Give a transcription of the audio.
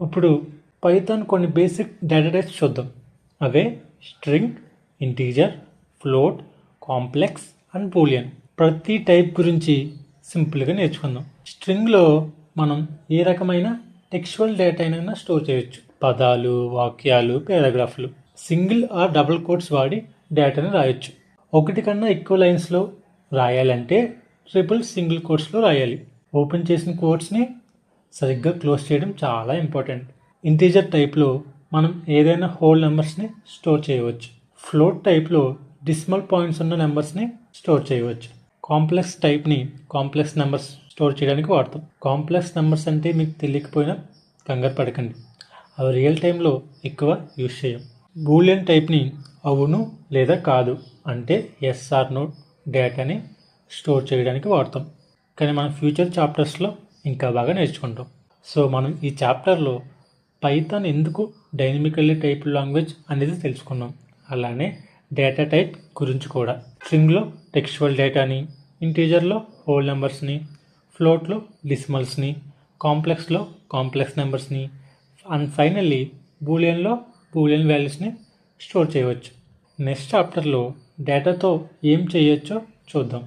ఇప్పుడు పైథాన్ కొన్ని basic data types చూద్దాం. అవే string, integer, float, complex and boolean. ప్రతి టైప్ గురించి సింపుల్గా నేర్చుకుందాం. స్ట్రింగ్లో మనం ఏ రకమైన టెక్స్చువల్ డేటా అయినా స్టోర్ చేయొచ్చు. పదాలు, వాక్యాలు, పారాగ్రాఫ్లు. సింగిల్ ఆర్ డబుల్ కోట్స్ వాడి డేటాని రాయొచ్చు. ఒకటి కన్నా ఎక్కువ లైన్స్లో రాయాలంటే ట్రిపుల్ సింగిల్ కోట్స్లో రాయాలి. ఓపెన్ చేసిన కోట్స్ని సరిగ్గా క్లోజ్ చేయడం చాలా ఇంపార్టెంట్. ఇంటీజర్ టైప్లో మనం ఏదైనా హోల్ నెంబర్స్ని స్టోర్ చేయవచ్చు. ఫ్లోట్ టైప్లో డెసిమల్ పాయింట్స్ ఉన్న నెంబర్స్ని స్టోర్ చేయవచ్చు. కాంప్లెక్స్ టైప్ని కాంప్లెక్స్ నెంబర్స్ స్టోర్ చేయడానికి వాడతాం. కాంప్లెక్స్ నెంబర్స్ అంటే మీకు తెలియకపోయినా కంగారు పడకండి, అవి రియల్ టైంలో ఎక్కువ యూజ్ చేయం. బూలియన్ టైప్ని అవును లేదా కాదు అంటే ఎస్ ఆర్ నో డేటాని స్టోర్ చేయడానికి వాడతాం. కానీ మన ఫ్యూచర్ చాప్టర్స్లో ఇంకా బాగా నేర్చుకుంటాం. సో మనం ఈ చాప్టర్లో పైథాన్ ఎందుకు డైనమికల్లీ టైప్ లాంగ్వేజ్ అనేది తెలుసుకున్నాం. అలానే డేటా టైప్ గురించి కూడా. స్ట్రింగ్లో టెక్స్చువల్ డేటాని, ఇంటీజర్లో హోల్ నెంబర్స్ని, ఫ్లోట్లో డెసిమల్స్ని, కాంప్లెక్స్లో కాంప్లెక్స్ నెంబర్స్ని అండ్ ఫైనల్లీ బూలియన్లో బూలియన్ వాల్యూస్ని స్టోర్ చేయవచ్చు. నెక్స్ట్ చాప్టర్లో డేటాతో ఏం చేయొచ్చో చూద్దాం.